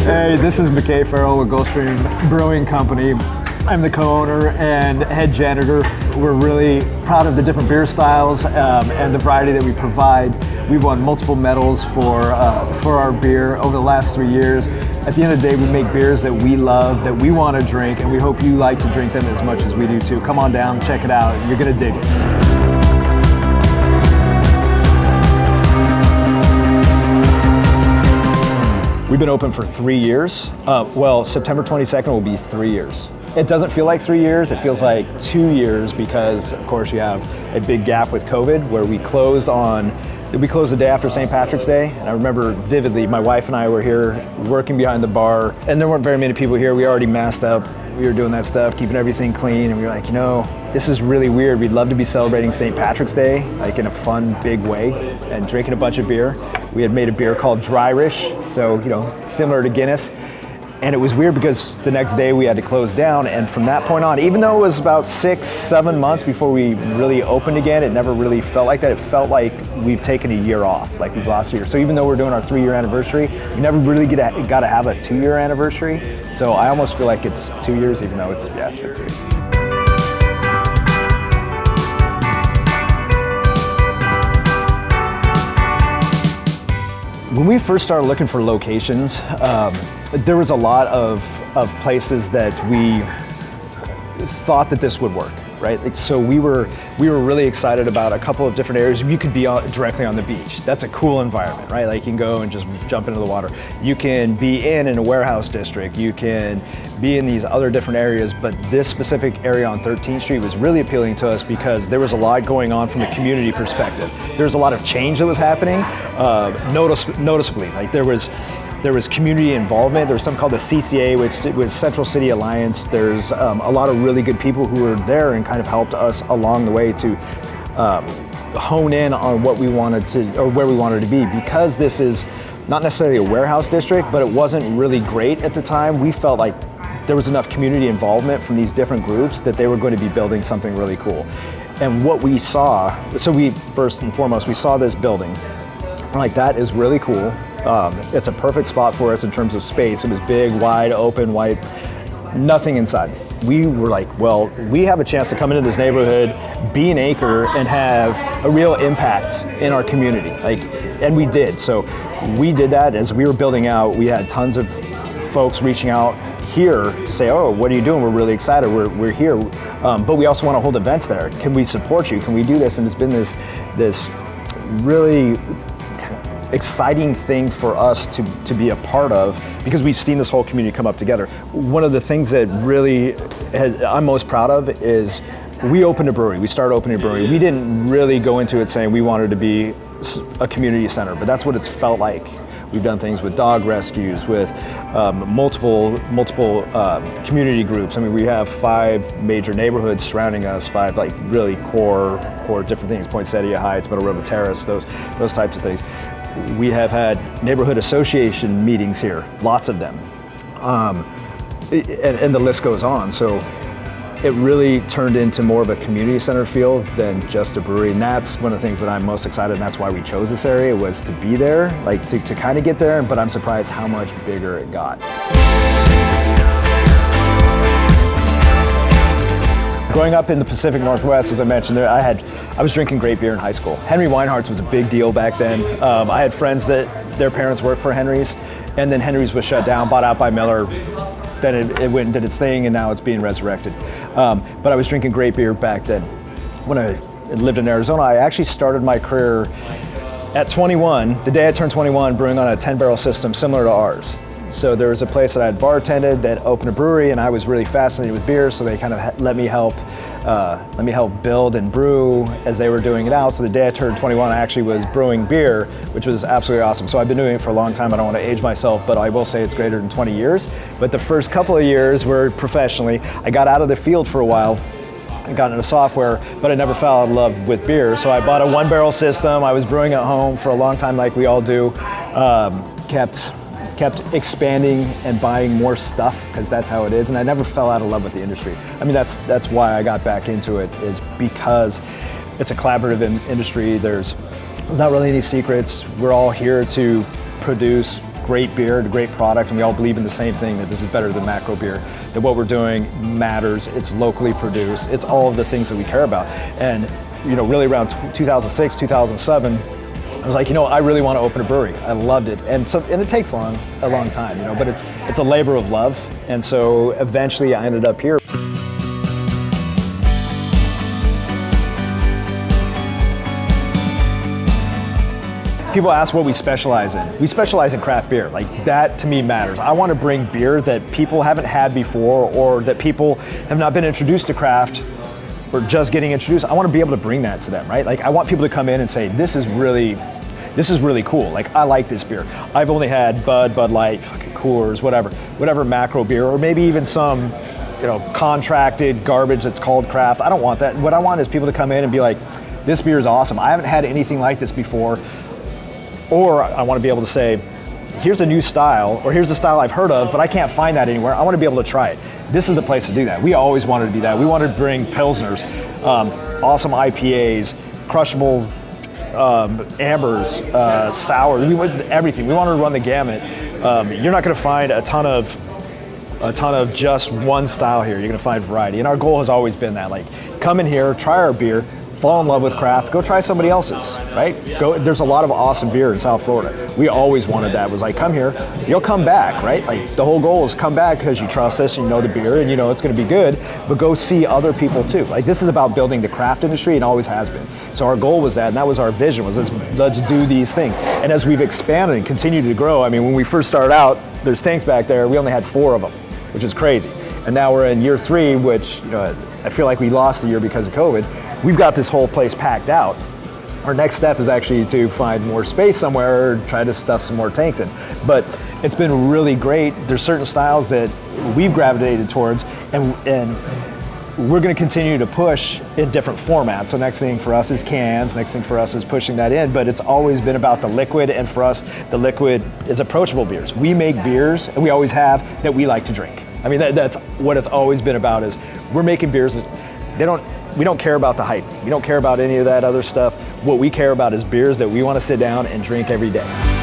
Hey, this is McKay Ferrell with Gulfstream Brewing Company. I'm the co-owner and head janitor. We're really proud of the different beer styles and the variety that we provide. We've won multiple medals for our beer over the last 3 years. At the end of the day, we make beers that we love, that we want to drink, and we hope you like to drink them as much as we do too. Come on down, check it out. You're gonna dig it. We've been open for 3 years. Well, September 22nd will be 3 years. It doesn't feel like 3 years, it feels like 2 years because, of course, you have a big gap with COVID where we closed the day after St. Patrick's Day. And I remember vividly, my wife and I were here working behind the bar, and there weren't very many people here. We already masked up. We were doing that stuff, keeping everything clean, and we were like, this is really weird. We'd love to be celebrating St. Patrick's Day, like in a fun, big way, and drinking a bunch of beer. We had made a beer called Dry-ish, so similar to Guinness. And it was weird because the next day we had to close down, and from that point on, even though it was about 6-7 months before we really opened again, it never really felt like that. It felt like we've taken a year off, like we've lost a year. So even though we're doing our 3-year anniversary, we never really got to have a 2-year anniversary. So I almost feel like it's 2 years, even though it's been 3. When we first started looking for locations, there was a lot of places that we thought that this would work, right? So we were really excited about a couple of different areas. You could be directly on the beach. That's a cool environment, right? Like you can go and just jump into the water. You can be in a warehouse district. You can be in these other different areas, but this specific area on 13th Street was really appealing to us because there was a lot going on from a community perspective. There's a lot of change that was happening, noticeably. Like there was community involvement. There's something called the CCA, which was Central City Alliance. There's a lot of really good people who were there and kind of helped us along the way to hone in on what we wanted to, or where we wanted to be. Because this is not necessarily a warehouse district, but it wasn't really great at the time, we felt like there was enough community involvement from these different groups that they were going to be building something really cool. And what we saw, so we, first and foremost, we saw this building. We're like, that is really cool. It's a perfect spot for us in terms of space. It was big, wide, open, white, nothing inside. We were like, well, we have a chance to come into this neighborhood, be an anchor, and have a real impact in our community. And we did. So we did that as we were building out. We had tons of folks reaching out here to say, oh, what are you doing? We're really excited. We're here. But we also want to hold events there. Can we support you? Can we do this? And it's been this really exciting thing for us to be a part of because we've seen this whole community come up together. One of the things that really I'm most proud of is we opened a brewery. We started opening a brewery. We didn't really go into it saying we wanted to be a community center, but that's what it's felt like. We've done things with dog rescues, with multiple community groups. I mean, we have 5 major neighborhoods surrounding us, 5 like really core different things, Poinsettia Heights, Middle River Terrace, those types of things. We have had neighborhood association meetings here, lots of them, and the list goes on. So it really turned into more of a community center feel than just a brewery, and that's one of the things that I'm most excited, and that's why we chose this area, was to be there, like to kind of get there, but I'm surprised how much bigger it got. Growing up in the Pacific Northwest, as I mentioned, I was drinking great beer in high school. Henry Weinhardt's was a big deal back then. I had friends that their parents worked for Henry's, and then Henry's was shut down, bought out by Miller. Then it went and did its thing, and now it's being resurrected. But I was drinking great beer back then. When I lived in Arizona, I actually started my career at 21, the day I turned 21, brewing on a 10-barrel system similar to ours. So there was a place that I had bartended that opened a brewery, and I was really fascinated with beer, so they kind of let me help build and brew as they were doing it out. So the day I turned 21, I actually was brewing beer, which was absolutely awesome. So I've been doing it for a long time. I don't want to age myself, but I will say it's greater than 20 years. But the first couple of years were professionally. I got out of the field for a while. I got into software, but I never fell in love with beer. So I bought a 1-barrel system. I was brewing at home for a long time, like we all do. Kept expanding and buying more stuff because that's how it is, and I never fell out of love with the industry. I mean, that's why I got back into it, is because it's a collaborative industry. There's not really any secrets. We're all here to produce great beer, a great product, and we all believe in the same thing, that this is better than macro beer, that what we're doing matters, it's locally produced, it's all of the things that we care about. And really around 2006, 2007, I was like, I really want to open a brewery. I loved it, and it takes a long time, but it's a labor of love. And so eventually I ended up here. People ask what we specialize in. We specialize in craft beer. Like, that to me matters. I want to bring beer that people haven't had before, or that people have not been introduced to craft or just getting introduced. I want to be able to bring that to them, right? Like, I want people to come in and say, this is really cool. Like, I like this beer. I've only had Bud Light, fucking Coors, whatever macro beer, or maybe even some, contracted garbage that's called craft. I don't want that. What I want is people to come in and be like, this beer is awesome. I haven't had anything like this before. Or I want to be able to say, here's a new style, or here's a style I've heard of, but I can't find that anywhere. I want to be able to try it. This is the place to do that. We always wanted to do that. We wanted to bring Pilsners, awesome IPAs, crushable ambers, sour. We wanted everything. We wanted to run the gamut. You're not going to find a ton of just one style here. You're going to find variety. And our goal has always been that, like, come in here, try our beer, fall in love with craft, go try somebody else's, right? There's a lot of awesome beer in South Florida. We always wanted that. It was like, come here, you'll come back, right? Like, the whole goal is come back because you trust us, and you know the beer, and it's going to be good, but go see other people too. Like, this is about building the craft industry, and always has been. So our goal was that, and that was our vision, was let's do these things. And as we've expanded and continued to grow, I mean, when we first started out, there's tanks back there, we only had 4 of them, which is crazy. And now we're in year 3, which, I feel like we lost a year because of COVID. We've got this whole place packed out. Our next step is actually to find more space somewhere, or try to stuff some more tanks in. But it's been really great. There's certain styles that we've gravitated towards, and we're going to continue to push in different formats. So next thing for us is cans, next thing for us is pushing that in, but it's always been about the liquid, and for us, the liquid is approachable beers. We make beers, and we always have, that we like to drink. I mean, that's what it's always been about, is we're making beers that we don't care about the hype. We don't care about any of that other stuff. What we care about is beers that we want to sit down and drink every day.